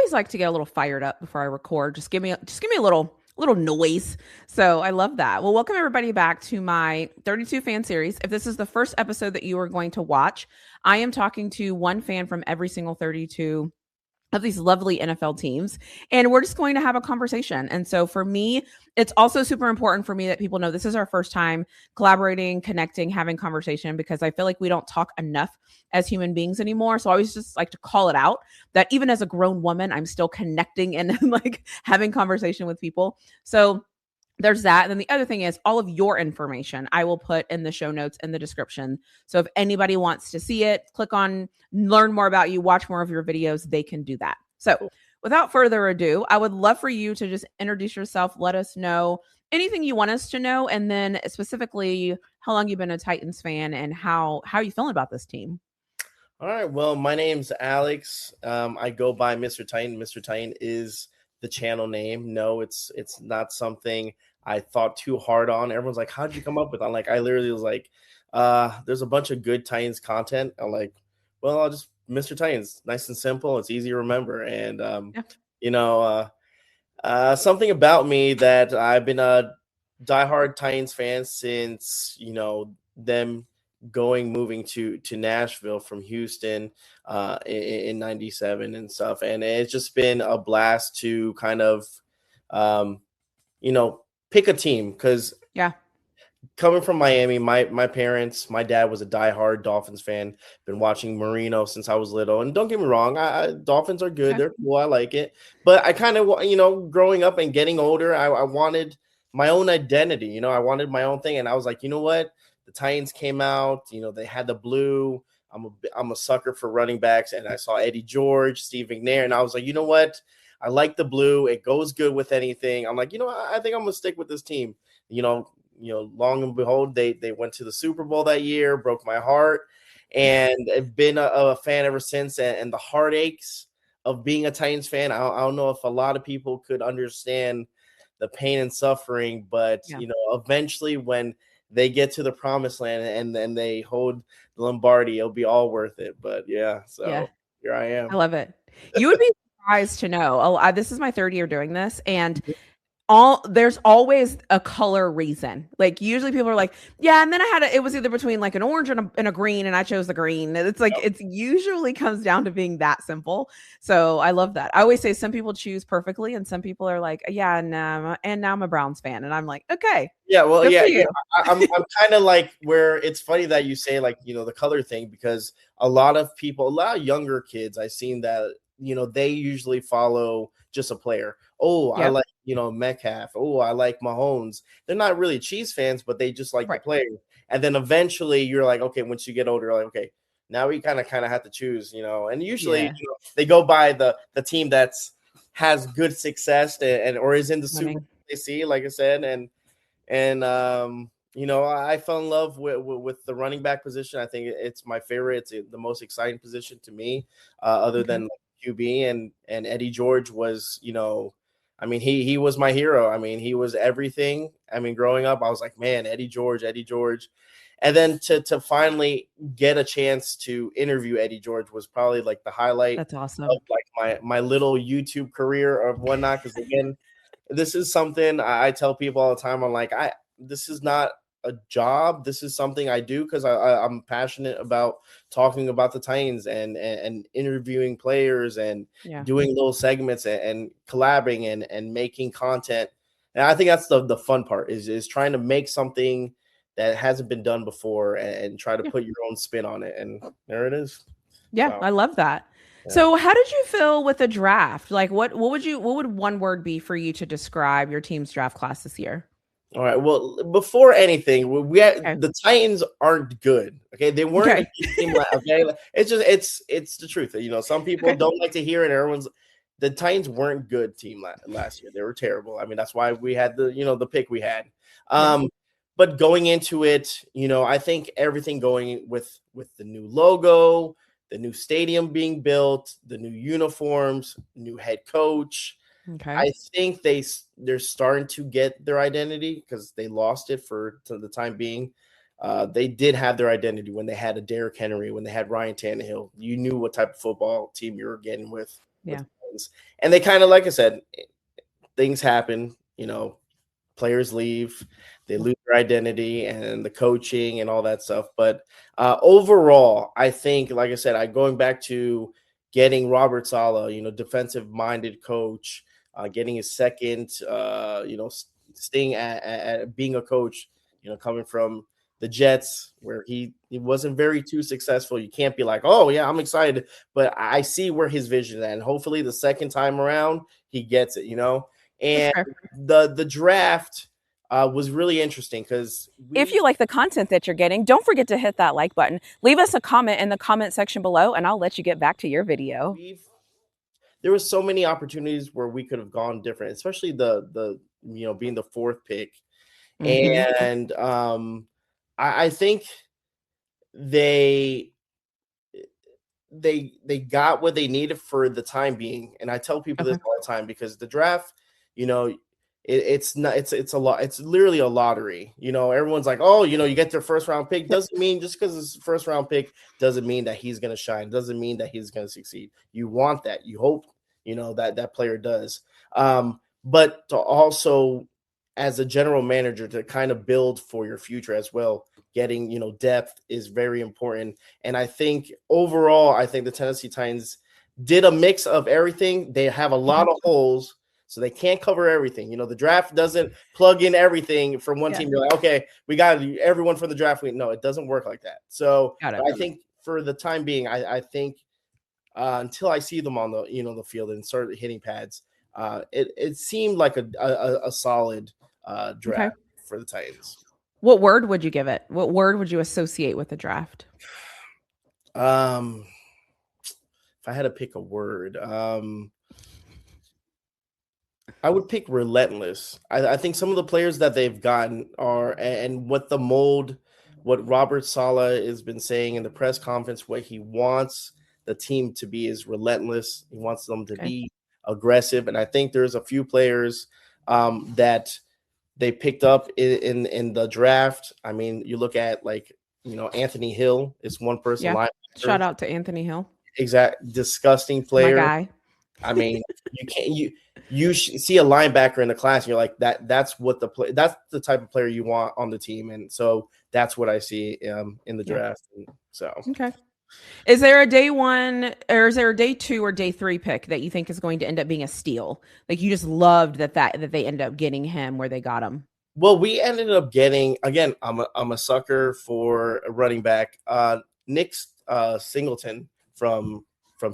always like to get a little fired up before I record. Just give me a little noise. So I love that. Well, welcome everybody back to my 32 fan series. If this is the first episode that you are going to watch, I am talking to one fan from every single 32 of these lovely NFL teams. And we're just going to have a conversation. And so for me, it's also super important for me that people know this is our first time collaborating, connecting, having conversation, because I feel like we don't talk enough as human beings anymore. So I always just like to call it out that even as a grown woman, I'm still connecting and like having conversation with people. So there's that. And then the other thing is all of your information I will put in the show notes in the description. So if anybody wants to see it, click on learn more about you, watch more of your videos, they can do that. So without further ado, I would love for you to just introduce yourself. Let us know anything you want us to know. And then specifically how long you've been a Titans fan and how are you feeling about this team? All right. Well, my name's Alex. I go by Mr. Titan. Mr. Titan is the channel name. No, it's not something I thought too hard on. Everyone's like, how'd you come up with it? I'm like, I literally was like, there's a bunch of good Titans content. I'm like, well, I'll just Mr. Titans, nice and simple. It's easy to remember. And, something about me that I've been a diehard Titans fan since, them moving to Nashville from Houston in 97 and stuff. And it's just been a blast to kind of, pick a team because coming from Miami, my parents, my dad was a diehard Dolphins fan, been watching Marino since I was little. And don't get me wrong, Dolphins are good. They're cool. I like it. But I kind of, growing up and getting older, I wanted my own identity. I wanted my own thing. And I was like, you know what? The Titans came out, they had the blue. I'm a sucker for running backs. And I saw Eddie George, Steve McNair. And I was like, you know what? I like the blue. It goes good with anything. I'm like, I think I'm going to stick with this team. Long and behold, they went to the Super Bowl that year, broke my heart, and I've been a fan ever since. And the heartaches of being a Titans fan, I don't know if a lot of people could understand the pain and suffering, but eventually when they get to the promised land and then they hold the Lombardi, it'll be all worth it. But here I am. I love it. You would be surprised to know. This is my third year doing this, and there's always a color reason. Like usually people are like, yeah, and then it was either between like an orange and a green, and I chose the green. It's like It usually comes down to being that simple. So I love that. I always say some people choose perfectly, and some people are like, yeah, and now I'm a Browns fan, and I'm like, okay, yeah, well, yeah. I'm kind of like where it's funny that you say like the color thing, because a lot of younger kids, I've seen that they usually follow just a player. Oh, I like, Metcalf. Oh, I like Mahomes. They're not really Chiefs fans, but they just like the player. And then eventually you're like, okay, once you get older, you're like, okay, now we kind of have to choose, and usually they go by the team has good success or is in the Super Bowl they see, like I said. And I fell in love with the running back position. I think it's my favorite. It's the most exciting position to me, other than QB, and Eddie George was, he was my hero. He was everything. Growing up, I was like, man, Eddie George. And then to finally get a chance to interview Eddie George was probably like the highlight. That's awesome. Of like my little YouTube career or whatnot. Because again, this is something I tell people all the time. I'm like, this is not a job. This is something I do because I'm passionate about talking about the Titans and interviewing players and doing little segments and collabing and making content. And I think that's the fun part is trying to make something that hasn't been done before and try to put your own spin on it. And there it is. Yeah, I love that. Yeah. So how did you feel with the draft? Like what would one word be for you to describe your team's draft class this year? All right. Well, before anything, the Titans aren't good. Okay, they weren't. Okay, it's the truth. Some people don't like to hear it. The Titans weren't good team last year. They were terrible. That's why we had the pick we had. But going into it, I think everything going with the new logo, the new stadium being built, the new uniforms, new head coach. Okay. I think they're starting to get their identity because they lost it to the time being. They did have their identity when they had a Derrick Henry, when they had Ryan Tannehill. You knew what type of football team you were getting with. Titans. And they kind of, like I said, things happen, players leave, they lose their identity and the coaching and all that stuff. But overall, I think, like I said, going back to getting Robert Saleh, defensive minded coach, getting his second, staying at being a coach, coming from the Jets where he wasn't very too successful. You can't be like, oh yeah, I'm excited, but I see where his vision is at. And hopefully the second time around he gets it, And the draft was really interesting because if you like the content that you're getting, don't forget to hit that like button. Leave us a comment in the comment section below, and I'll let you get back to your video. There was so many opportunities where we could have gone different, especially the being the fourth pick. And I think they got what they needed for the time being. And I tell people this all the time because the draft, it's literally a lottery. Everyone's like, oh, you get their first round pick. Doesn't mean just because it's first round pick doesn't mean that he's going to shine. Doesn't mean that he's going to succeed. You want that. You hope, that player does. But to also, as a general manager, to kind of build for your future as well, getting, depth is very important. And I think overall, the Tennessee Titans did a mix of everything. They have a lot of holes, so they can't cover everything. The draft doesn't plug in everything from one team. You're like, okay, we got everyone for the draft. No, it doesn't work like that. So I think for the time being, I think until I see them on the, the field and start hitting pads, it seemed like a solid draft for the Titans. What word would you give it? What word would you associate with the draft? If I had to pick a word, I would pick relentless. I think some of the players that they've gotten are, and what Robert Saleh has been saying in the press conference, what he wants the team to be is relentless. He wants them to be aggressive. And I think there's a few players that they picked up in the draft. I mean, you look at Anthony Hill is one person. Yeah. Shout out to Anthony Hill. Disgusting player. My guy. I mean, you see a linebacker in the class, and you're like that's the type of player you want on the team, and so that's what I see in the draft. So is there a day one, or is there a day two or day three pick that you think is going to end up being a steal? Like you just loved that they ended up getting him where they got him. Well, we ended up getting, again, I'm a sucker for a running back. Nick Singleton from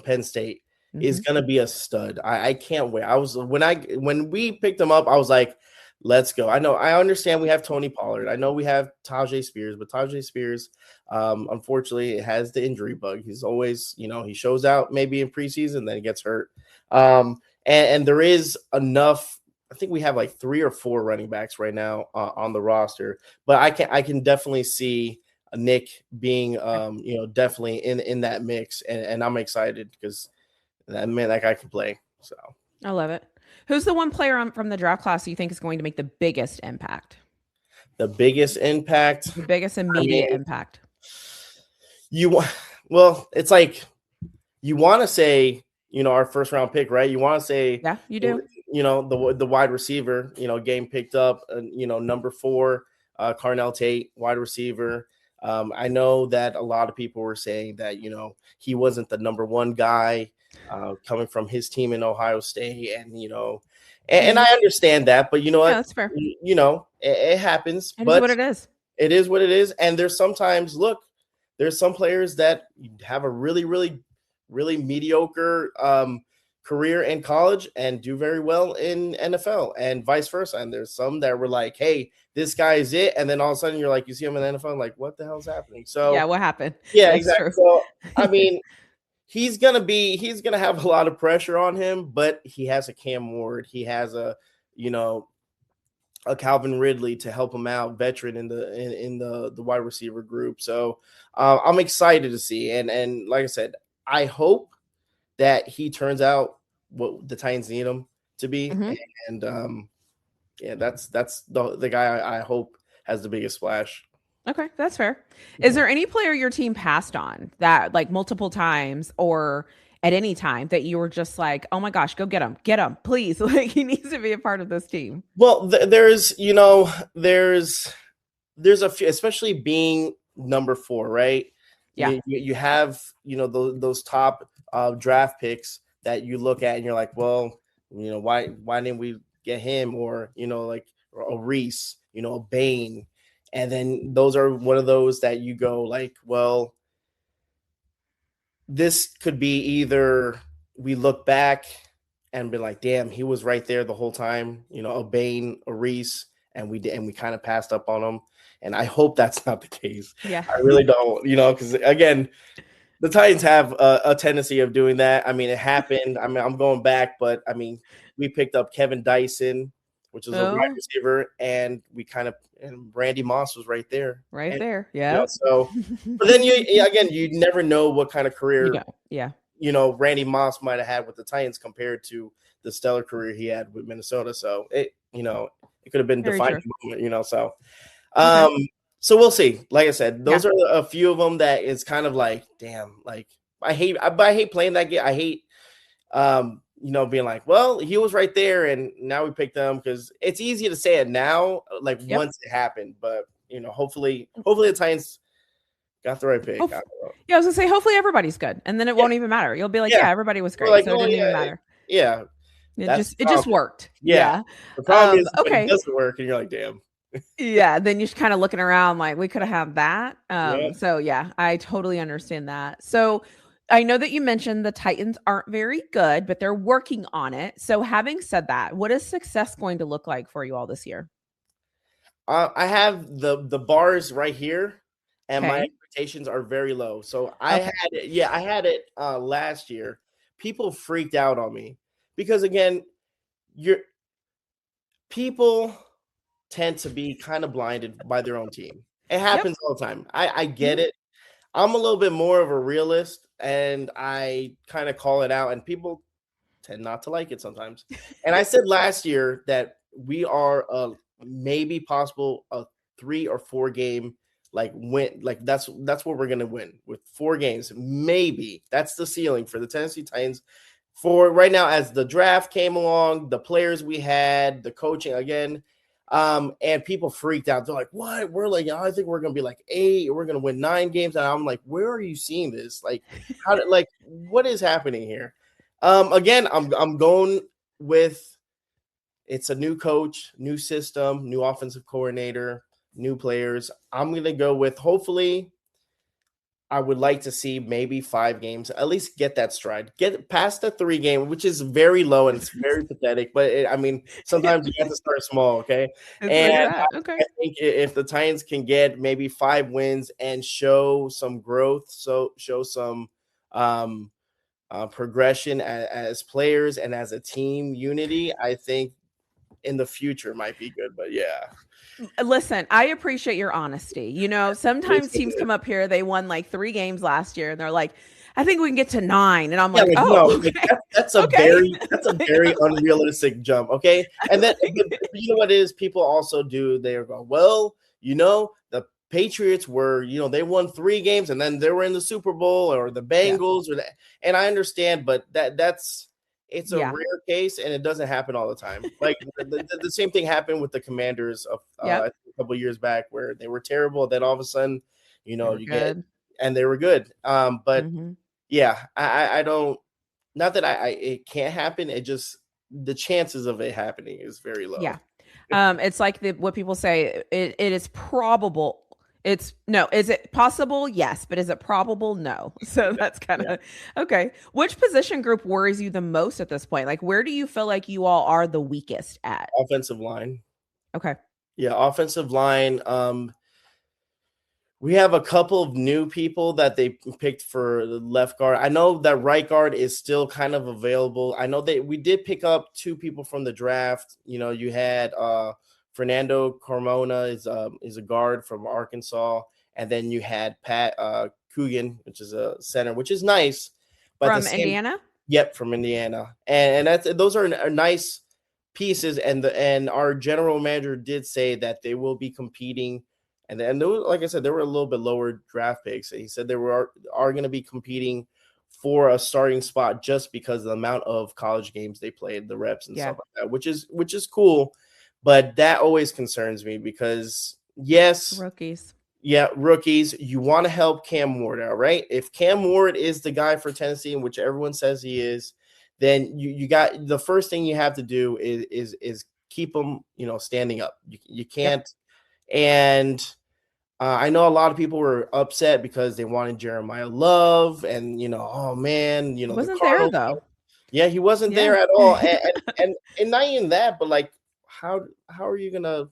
Penn State is going to be a stud. I can't wait. When we picked him up, I was like, let's go. I understand we have Tony Pollard. I know we have Tajay Spears, but Tajay Spears, unfortunately, has the injury bug. He's always, he shows out maybe in preseason, then he gets hurt. And there is enough. I think we have like 3 or 4 running backs right now on the roster, but I can definitely see Nick being, definitely in that mix, and I'm excited because that guy can play. So I love it. Who's the one player from the draft class you think is going to make the biggest impact? The biggest impact? The biggest immediate impact. It's like you want to say, our first round pick, right? You want to say, yeah, you do. The wide receiver, game picked up, number 4, Carnell Tate, wide receiver. I know that a lot of people were saying that, he wasn't the number 1 guy coming from his team in Ohio State. And, and I understand that, but what? That's fair. It happens. It is what it is. It is what it is. And there's sometimes, there's some players that have a really, really, really mediocre career in college and do very well in NFL and vice versa. And there's some that were like, hey, this guy is it. And then all of a sudden you're like, you see him in the NFL, like, what the hell's happening? So yeah, what happened? Yeah, that's exactly. True. So I mean, he's gonna have a lot of pressure on him, but he has a Cam Ward, he has a Calvin Ridley to help him out, veteran in the wide receiver group. So I'm excited to see. And like I said, I hope that he turns out what the Titans need him to be. And that's the guy I hope has the biggest splash. Okay, that's fair. Is there any player your team passed on that, like, multiple times, or at any time that you were just like, oh my gosh, go get him, please. Like, he needs to be a part of this team. Well, there's a few, especially being number 4, right? Yeah. You have, those top draft picks that you look at and you're like, well, why didn't we get him? Or, like a Reese, a Bain. And then those are one of those that you go like, well, this could be either we look back and be like, damn, he was right there the whole time, a Bain, a Reese, and we kind of passed up on him. And I hope that's not the case. Yeah. I really don't, because again, the Titans have a tendency of doing that. I mean, it happened. I mean, I'm going back, but I mean, we picked up Kevin Dyson, which is a wide receiver, and and Randy Moss was right there. There. Yeah. So, but then you never know what kind of career, Randy Moss might have had with the Titans compared to the stellar career he had with Minnesota. So it could have been defining moment, so. So we'll see. Like I said, those are a few of them that is kind of like, damn, like I hate playing that game. I hate, being like, well, he was right there and now we picked them, because it's easy to say it now, like once it happened, but hopefully the Titans got the right pick. I was gonna say, hopefully everybody's good, and then it won't even matter. You'll be like, everybody was great, like, so it didn't even matter. Yeah, it just worked. Yeah. The problem is when it doesn't work, and you're like, damn. Yeah, then you're kind of looking around like, we could have had that. So yeah, I totally understand that. So I know that you mentioned the Titans aren't very good, but they're working on it. So having said that, what is success going to look like for you all this year? I have the bars right here, and my expectations are very low. So I had it last year. People freaked out on me because, again, people tend to be kind of blinded by their own team. It happens all the time. I get it. I'm a little bit more of a realist, and I kind of call it out, and people tend not to like it sometimes. And I said last year that we are maybe possible a 3 or 4 game win. Like that's what we're gonna win with 4 games. Maybe that's the ceiling for the Tennessee Titans for right now. As the draft came along, the players we had, the coaching again. And people freaked out. They're like, what? We're like, I think we're gonna be like 8, we're gonna win 9 games. And I'm like, where are you seeing this? Like, what is happening here? Again, I'm going with, it's a new coach, new system, new offensive coordinator, new players. I'm gonna go with, hopefully, I would like to see maybe 5 games, at least get that stride, get past the 3 game, which is very low and it's very pathetic. But sometimes you have to start small. Okay. And I think if the Titans can get maybe 5 wins and show some growth, show some progression as players and as a team unity, I think in the future might be good. But yeah. Listen, I appreciate your honesty. Sometimes teams come up here, they won like 3 games last year, and they're like, I think we can get to 9. And I'm like, that's a very unrealistic jump. Okay. And then you know what it is? People also do, they are going, well, the Patriots were, they won 3 games and then they were in the Super Bowl, or the Bengals or that. And I understand, but it's a rare case, and it doesn't happen all the time. Like the same thing happened with the Commanders a couple of years back, where they were terrible. Then all of a sudden, they were good. But I don't. Not that it can't happen. It just, the chances of it happening is very low. Yeah, it's like what people say. It is probable. Is it possible? Yes. But is it probable? No. So that's kind of okay. Which position group worries you the most at this point? Like, where do you feel like you all are the weakest at? Offensive line. Okay. Yeah. Offensive line. We have a couple of new people that they picked for the left guard. I know that right guard is still kind of available. I know we did pick up 2 people from the draft. You had, Fernando Carmona is a guard from Arkansas, and then you had Pat Coogan, which is a center, which is nice. But from Indiana? Yep, from Indiana, and those are nice pieces. And our general manager did say that they will be competing, and like I said, they were a little bit lower draft picks. He said they are going to be competing for a starting spot just because of the amount of college games they played, the reps and stuff like that, which is cool. But that always concerns me because rookies, you want to help Cam Ward out, right? If Cam Ward is the guy for Tennessee, which everyone says he is, then you got the first thing you have to do is keep him, standing up. You can't. And I know a lot of people were upset because they wanted Jeremiah Love, and oh man, he wasn't there though. Yeah, he wasn't there at all, and not even that, but like, how are you gonna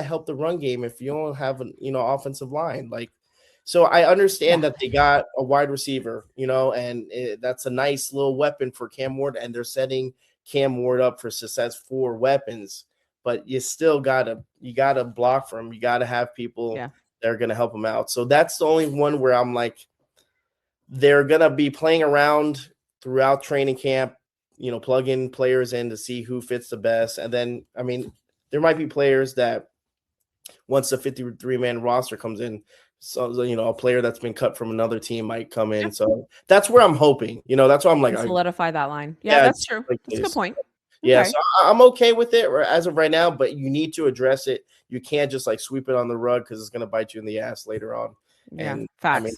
help the run game if you don't have an offensive line? Like, so I understand that they got a wide receiver, and that's a nice little weapon for Cam Ward, and they're setting Cam Ward up for success for weapons. But you still gotta block for him. You gotta have people that are gonna help him out. So that's the only one where I'm like, they're gonna be playing around throughout training camp, plugging players in to see who fits the best. And then, I mean, there might be players that once the 53-man roster comes in, so a player that's been cut from another team might come in. So that's where I'm hoping. That's why I'm like, solidify that line. Yeah, that's true. That's a good point. Yeah, so I'm okay with it as of right now, but you need to address it. You can't just like sweep it on the rug because it's going to bite you in the ass later on. Yeah, and facts.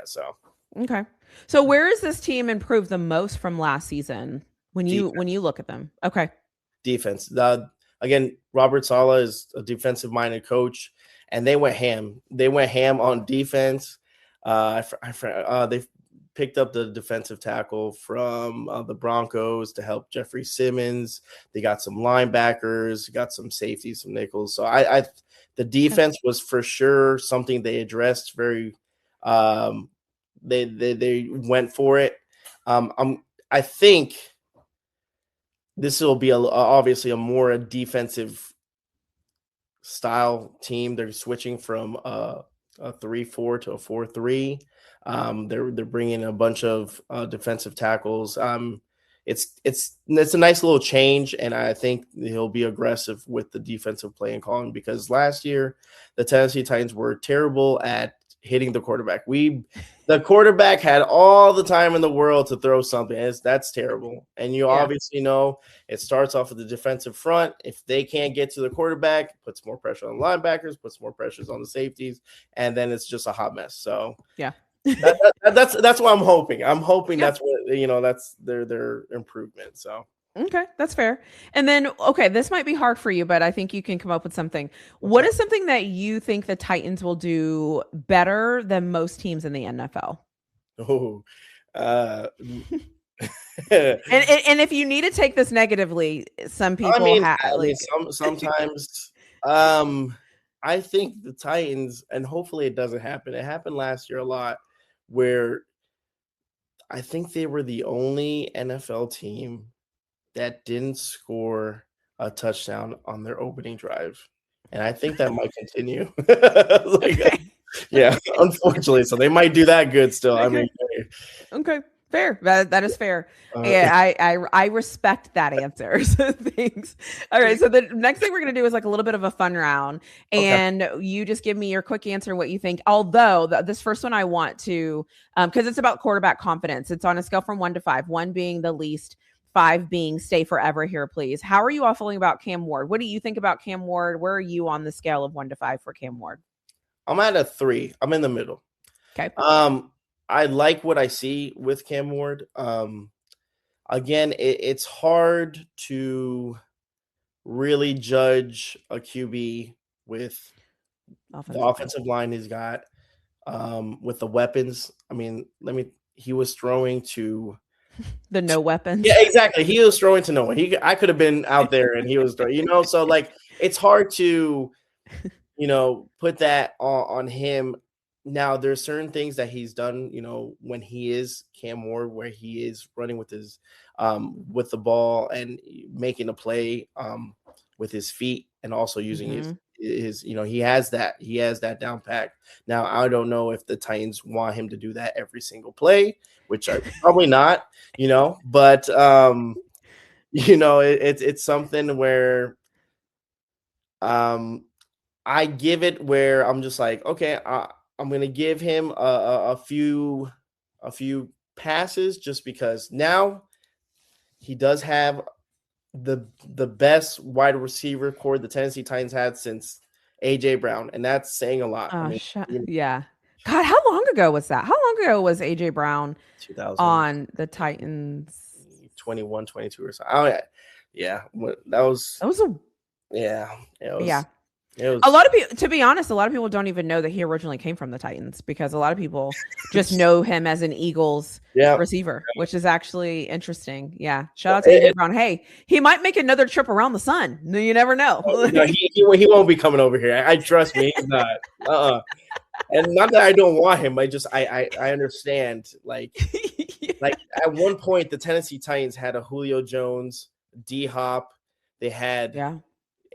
So. Okay. So where is this team improved the most from last season when you look at them? Okay. Defense. Again, Robert Saleh is a defensive-minded coach, and they went ham. They went ham on defense. They picked up the defensive tackle from the Broncos to help Jeffrey Simmons. They got some linebackers, got some safeties, some nickels. So the defense was for sure something they addressed very. They went for it. I think this will be obviously a more defensive style team. They're switching from a 3-4 to a 4-3. They're bringing a bunch of defensive tackles. It's a nice little change, and I think he'll be aggressive with the defensive play and calling, because last year the Tennessee Titans were terrible at hitting the quarterback. The quarterback had all the time in the world to throw something. That's terrible. And you obviously know it starts off with the defensive front. If they can't get to the quarterback, it puts more pressure on the linebackers, puts more pressures on the safeties, and then it's just a hot mess. So that's what I'm hoping. I'm hoping that's what that's their improvement. So. Okay, that's fair. And then, this might be hard for you, but I think you can come up with something. What is something that you think the Titans will do better than most teams in the NFL? And if you need to take this negatively, some people sometimes I think the Titans, and hopefully it doesn't happen. It happened last year a lot, where I think they were the only NFL team that didn't score a touchdown on their opening drive. And I think that might continue. Unfortunately. So they might do that good still. I mean, okay. Fair. That is fair. I respect that answer. So thanks. All right. So the next thing we're going to do is like a little bit of a fun round, and you just give me your quick answer, what you think. Although this first one I want to, because it's about quarterback confidence. It's on a scale from 1 to 5, 1 being the least, 5 being stay forever here, please. How are you all feeling about Cam Ward? What do you think about Cam Ward? Where are you on the scale of 1 to 5 for Cam Ward? I'm at a 3. I'm in the middle. Okay. I like what I see with Cam Ward. Again, it's hard to really judge a QB with the offensive line he's got, with the weapons. I mean, he was throwing to the no weapons. Yeah, exactly. He was throwing to no one. I could have been out there and he was throwing, so like it's hard to, put that on him. Now there's certain things that he's done, when he is Cam Ward, where he is running with his, with the ball and making a play, with his feet, and also using his, he has that down pat. Now, I don't know if the Titans want him to do that every single play, which I probably not, but, it's something where, I give it where I'm just like, okay, I'm going to give him a few passes just because now he does have the best wide receiver core the Tennessee Titans had since AJ Brown, and that's saying a lot. Yeah. God, how long ago was that? How long ago was AJ Brown 2000 on the Titans? 21, 22 or something. Oh yeah. That was a yeah. It was, yeah. It was, a lot of people, to be honest, a lot of people don't even know that he originally came from the Titans because a lot of people just know him as an Eagles receiver, which is actually interesting. Yeah. Shout out to AJ Brown. Hey, he might make another trip around the sun. No, you never know. No, he won't be coming over here. I trust me. He's not. And not that I don't want him. I understand. Like at one point, the Tennessee Titans had a Julio Jones, D Hop. They had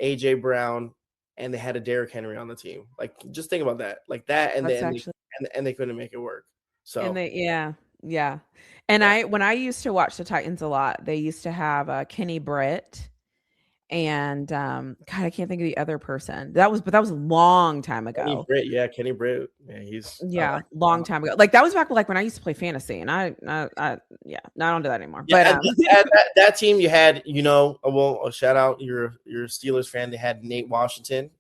AJ Brown. And they had a Derrick Henry on the team. Like, just think about that. Like that, and they couldn't make it work. So and when I used to watch the Titans a lot, they used to have Kenny Britt, and God, I can't think of the other person. That was a long time ago. Kenny Britt. Yeah, he's long time ago. Like that was back when I used to play fantasy, and I not onto that anymore. Yeah, but that team you had, a shout out you're a Steelers fan. They had Nate Washington.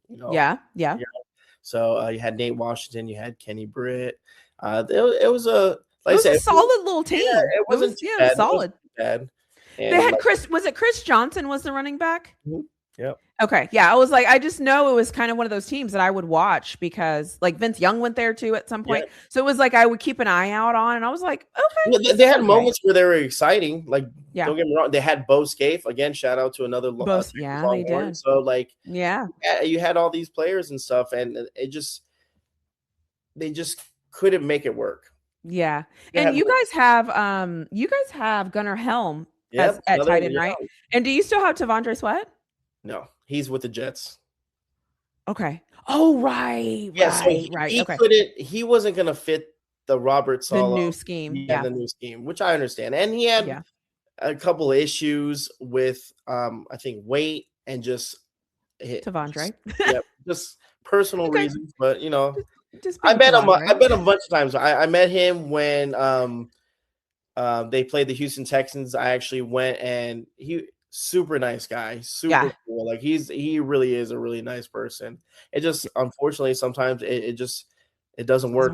So you had Nate Washington. You had Kenny Britt. It was a a solid little team. Yeah, it wasn't bad. Solid. It wasn't bad. And they had Chris. Was it Chris Johnson was the running back? Mm-hmm. Yep. Okay. Yeah. I was like, I just know it was kind of one of those teams that I would watch because like Vince Young went there too at some point. Yeah. So it was like I would keep an eye out on, and I was like, okay. Yeah, they had moments where they were exciting. Like, don't get me wrong, they had Bo Scaife again. Shout out to another. They did. So like, you had all these players and stuff, and they just couldn't make it work. Yeah, and you guys have Gunnar Helm at tight end, right? And do you still have T'Vondre Sweat? No, he's with the Jets. Okay. Oh, right. Yeah, right. He wasn't going to fit the Robert Saleh. The new scheme. Yeah, the new scheme, which I understand. And he had a couple of issues with, I think, weight and just T'Vondre. Just personal reasons. But, I met him a bunch of times. I met him when they played the Houston Texans. I actually went, and super nice guy, super cool. Like he really is a really nice person. It just unfortunately sometimes it doesn't work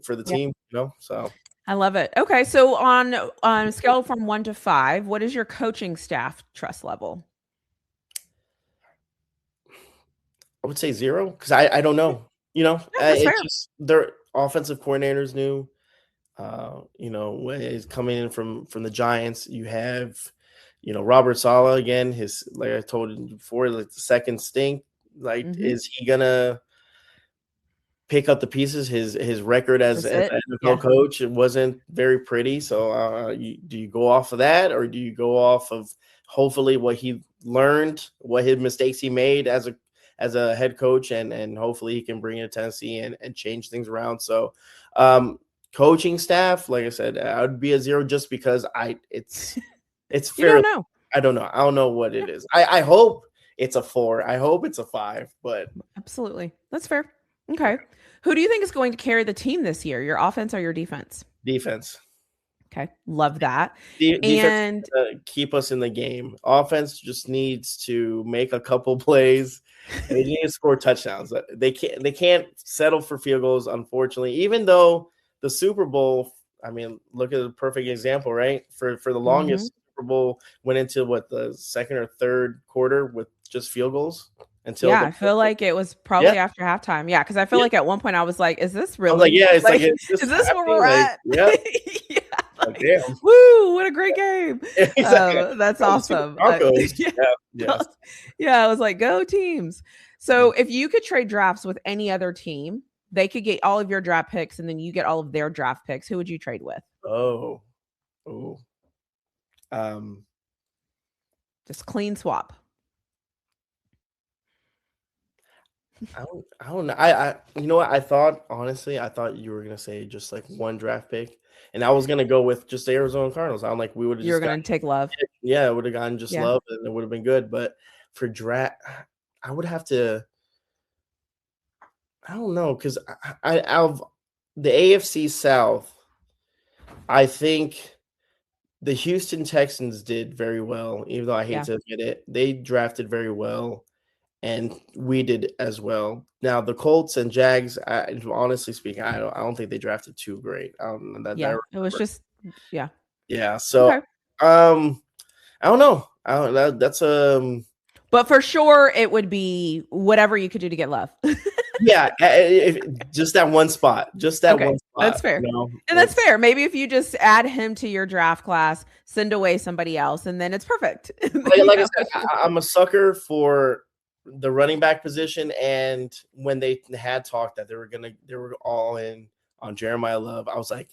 for the team, So I love it. Okay, so on a scale from 1 to 5, what is your coaching staff trust level? I would say 0 because I don't know. It's just their offensive coordinator's new. Is coming in from the Giants. You have Robert Saleh again, like I told you before, like the second stink. Like, is he gonna pick up the pieces? His record as an NFL coach, it wasn't very pretty. So do you go off of that, or do you go off of hopefully what he learned, what his mistakes he made as a head coach, and hopefully he can bring in Tennessee and change things around. So coaching staff, like I said, I would be a 0 just because it's fair. You don't know. I don't know. I don't know what it is. I hope it's a 4. I hope it's a 5, but absolutely. That's fair. Okay. Who do you think is going to carry the team this year? Your offense or your defense? Defense. Okay. Love that. Defense keep us in the game. Offense just needs to make a couple plays and they need to score touchdowns. They can't settle for field goals, unfortunately, even though the Super Bowl, I mean, look at the perfect example, right? For the longest, Super Bowl went into the second or third quarter with just field goals until. I feel like it was probably after halftime. Yeah, because I feel like at one point I was like, "Is this really?" I was like, "Is this where we're at?" Yeah. Damn. Woo! What a great game. That's awesome. I was like, "Go teams!" So if you could trade drafts with any other team, they could get all of your draft picks, and then you get all of their draft picks. Who would you trade with? Just clean swap. I don't know. I you know what? I thought you were gonna say just like one draft pick, and I was gonna go with just the Arizona Cardinals. I'm like, we would have. You're gonna take Love. Yeah, it would have gotten just Love, and it would have been good. But for draft, I would have to. I don't know, because I out of the AFC South, I think the Houston Texans did very well, even though I hate to admit it. They drafted very well, and we did as well. Now the Colts and Jags, honestly speaking, I don't think they drafted too great. It was just yeah. So I don't know. That's But for sure, it would be whatever you could do to get love. Yeah, just that one spot. Just that one spot. That's fair. And that's fair. Maybe if you just add him to your draft class, send away somebody else, and then it's perfect. Like I said, I'm a sucker for the running back position. And when they had talked that they were all in on Jeremiah Love, I was like,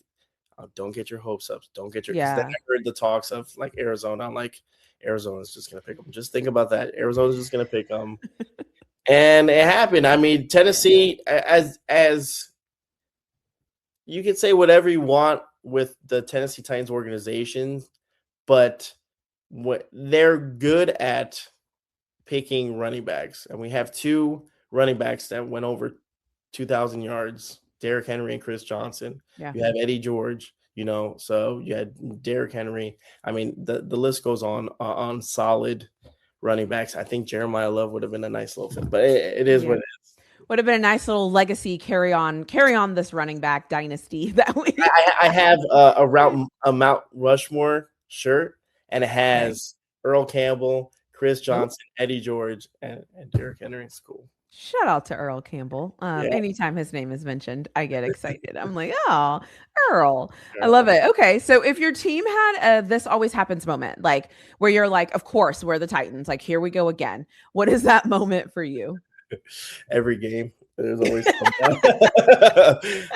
oh, don't get your hopes up. Don't get your. Then I heard the talks of like Arizona. I'm like, Arizona's just gonna pick them. Just think about that. Arizona's just gonna pick them. And it happened. I mean, Tennessee, as you can say whatever you want with the Tennessee Titans organization, but they're good at picking running backs. And we have two running backs that went over 2,000 yards, Derrick Henry and Chris Johnson. Yeah. You have Eddie George, so you had Derrick Henry. I mean, the list goes on solid running backs. I think Jeremiah Love would have been a nice little fit, but it is what it is. Would have been a nice little legacy carry on this running back dynasty that we. I have a Mount Rushmore shirt, and it has Earl Campbell, Chris Johnson, Eddie George, and Derrick Henry. It's cool. Shout out to Earl Campbell. Anytime his name is mentioned, I get excited. I'm like, oh, Earl. I love it. Okay. So if your team had a this always happens moment, like where you're like, of course, we're the Titans. Like, here we go again. What is that moment for you? Every game. There's always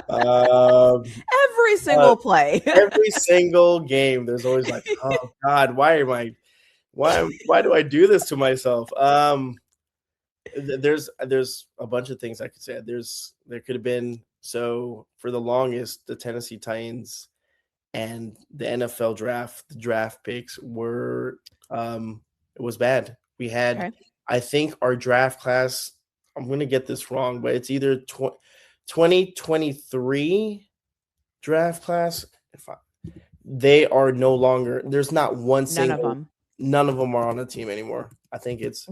every single play. Every single game. There's always like, oh God, why do I do this to myself? There's a bunch of things I could say. There could have been, so for the longest, the Tennessee Titans and the NFL draft, the draft picks were it was bad. We had I think our draft class, I'm going to get this wrong, but it's either 2023 draft class. They are no longer, there's not one single, none of them are on the team anymore. I think it's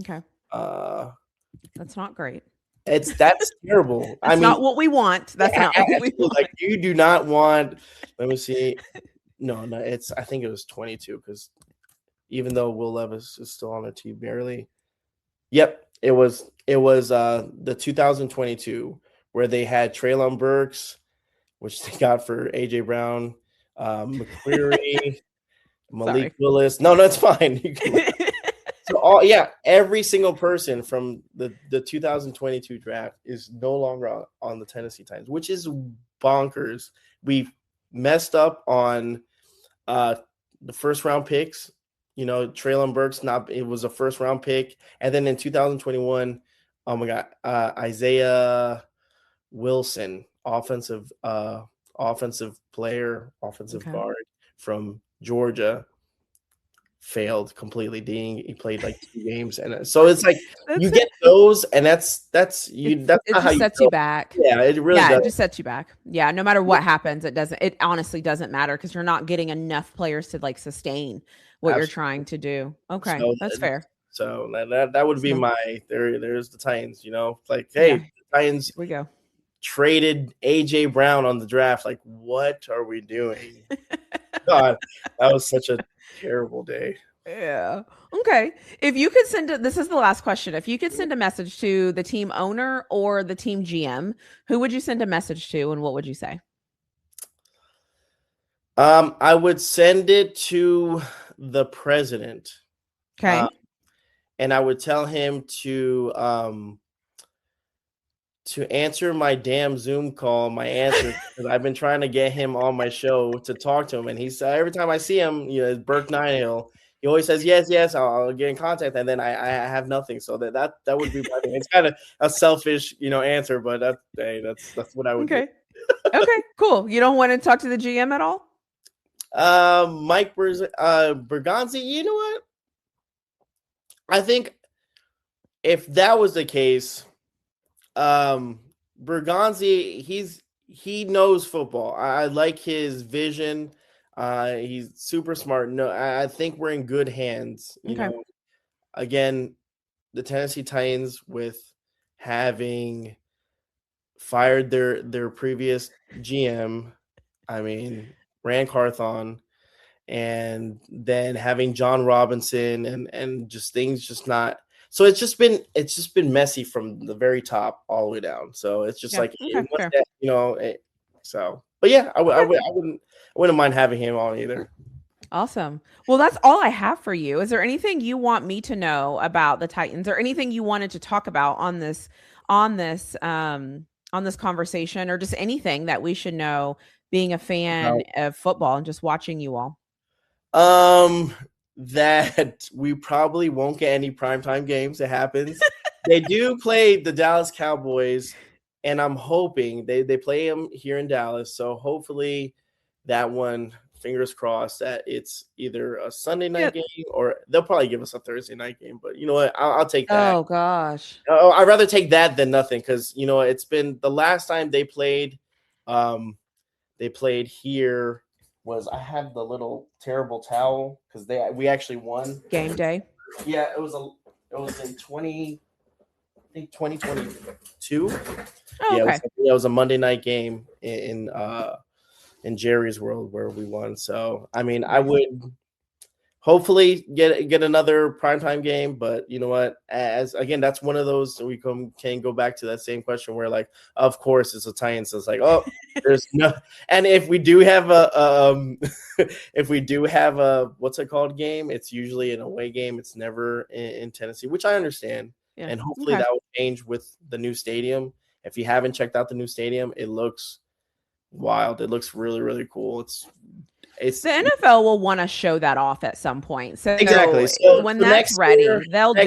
that's not great. That's terrible. That's not what we want. That's not what we want. Like, you do not want. Let me see. No. I think it was 22, because even though Will Levis is still on the team, barely. Yep, it was the 2022 where they had Treylon Burks, which they got for AJ Brown, McCreary, Malik Willis. No, it's fine. So every single person from the 2022 draft is no longer on the Tennessee Titans, which is bonkers. We messed up on the first round picks. Treylon Burks, it was a first round pick. And then in 2021, oh my God, Isaiah Wilson, offensive player, offensive guard from Georgia, failed completely. He played like 2 games, and so it's like you get those, and that's you. That's not how you sets you back. Yeah, it really does. It just sets you back. Yeah, no matter what happens, it honestly doesn't matter, because you're not getting enough players to like sustain what you're trying to do. Okay, so that's fair. So that would be my there's the Titans. Like, hey, the Titans. Here we go. Traded AJ Brown on the draft. Like, what are we doing? God, that was such a terrible day. Yeah. Okay. If you could this is the last question. If you could send a message to the team owner or the team GM, who would you send a message to, and what would you say? I would send it to the president. Okay. And I would tell him to answer my damn Zoom call, my answer, because I've been trying to get him on my show to talk to him. And he's every time I see him, it's Burke Ninehill. He always says, yes, I'll get in contact. And then I have nothing. So that would be my thing. It's kind of a selfish, answer, but that's what I would do. Okay, cool. You don't want to talk to the GM at all? Mike Bergonzi, you know what? I think if that was the case, Bergonzi, he knows football. I like his vision. He's super smart. No, I think we're in good hands. You know, again, the Tennessee Titans, with having fired their previous GM, I mean, Rand Carthon, and then having John Robinson and just things just not. So it's just been messy from the very top all the way down. So it's just like so. But yeah, I wouldn't mind having him on either. Awesome. Well, that's all I have for you. Is there anything you want me to know about the Titans, or anything you wanted to talk about on this conversation, or just anything that we should know being a fan of football and just watching you all? That we probably won't get any primetime games. It happens. They do play the Dallas Cowboys, and I'm hoping they play them here in Dallas. So hopefully that one, fingers crossed, that it's either a Sunday night game, or they'll probably give us a Thursday night game. But you know what? I'll take that. Oh gosh. I'd rather take that than nothing, because you know it's been the last time they played. They played here. I have the little terrible towel because we actually won game day. Yeah, it was in 2022. Oh, okay. It was a Monday night game in Jerry's World where we won. So I mean, I would hopefully get another primetime game, but you know what? That's one of those we can go back to that same question where, like, of course it's a Titans. So it's like, oh, there's no. And if we do have a what's it called game, it's usually an away game. It's never in Tennessee, which I understand. Yeah. And hopefully that will change with the new stadium. If you haven't checked out the new stadium, it looks wild. It looks really, really cool. It's the NFL will want to show that off at some point. So exactly. So when that's ready, they'll do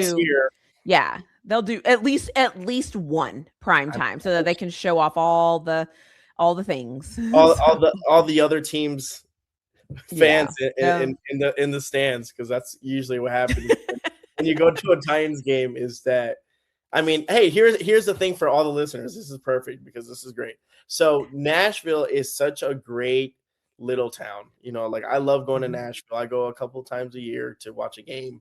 at least one prime time so that they can show off all the things. all the other teams fans in the stands, because that's usually what happens when you go to a Titans game. Is that, I mean, hey, here's the thing for all the listeners. This is perfect because this is great. So Nashville is such a great little town, you know, like I love going to Nashville. I go a couple of times a year to watch a game,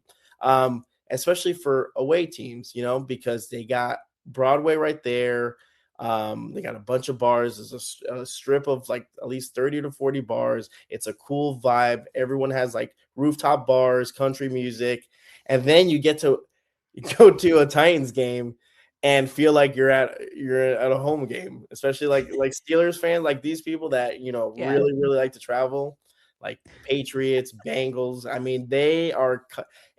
especially for away teams, you know, because they got Broadway right there. They got a bunch of bars. There's a strip of like at least 30 to 40 bars. It's a cool vibe. Everyone has like rooftop bars, country music, and then you get to go to a Titans game and feel like you're at a home game, especially like Steelers fans, like these people that, you know, really, really like to travel, like Patriots, Bengals. I mean,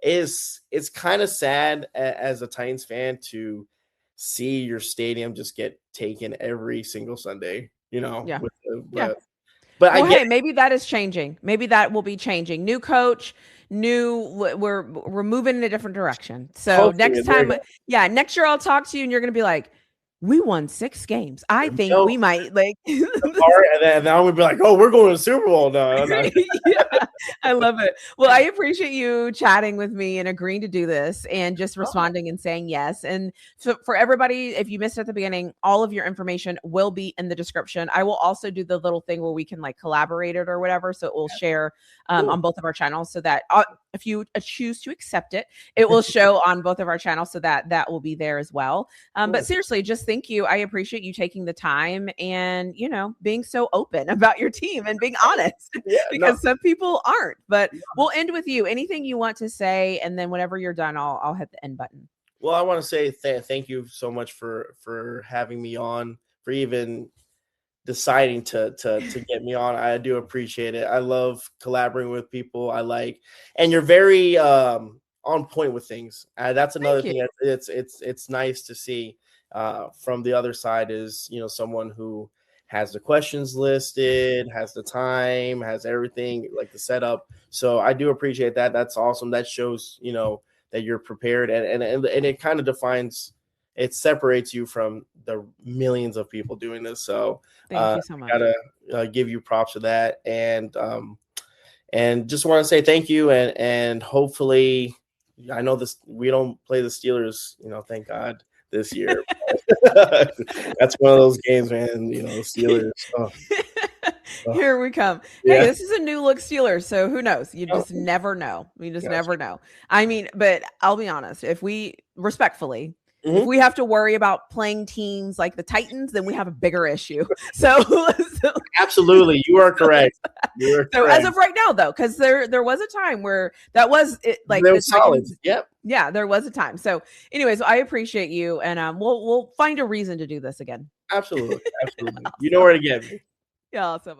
it's kind of sad as a Titans fan to see your stadium just get taken every single Sunday, you know? Yeah. But hey, maybe that is changing. Maybe that will be changing. New coach, we're moving in a different direction. So next year I'll talk to you and you're going to be like, we won 6 games. I think we might like. And then we'd be like, oh, we're going to the Super Bowl now. I love it. Well, I appreciate you chatting with me and agreeing to do this and just responding and saying yes. And so for everybody, if you missed it at the beginning, all of your information will be in the description. I will also do the little thing where we can like collaborate it or whatever. So it will share on both of our channels so that if you choose to accept it, it will show on both of our channels so that will be there as well. But seriously, just thank you. I appreciate you taking the time and, you know, being so open about your team and being honest because some people aren't. But we'll end with you. Anything you want to say, and then whenever you're done, I'll hit the end button. Well, I want to say thank you so much for having me on, for even deciding to get me on. I do appreciate it. I love collaborating with people. And you're very on point with things. That's another thing. It's nice to see from the other side is, you know, someone who has the questions listed, has the time, has everything, like the setup. So I do appreciate that. That's awesome. That shows, you know, that you're prepared, and it kind of it separates you from the millions of people doing this. So thank you so much. Gotta give you props for that, and just want to say thank you, and hopefully, I know we don't play the Steelers, you know, thank God, this year. That's one of those games, man. You know, Steelers. Oh. Here we come. Yeah. Hey, this is a new look Steelers, so who knows? You just never know. We just never know. I mean, but I'll be honest. If we respectfully, if we have to worry about playing teams like the Titans, then we have a bigger issue. So absolutely, you are correct. As of right now, though, because there was a time where that was it, like they were solid. Yep. Yeah, there was a time. So, anyways, I appreciate you, and we'll find a reason to do this again. Absolutely, absolutely. You know where to get me. Yeah, awesome.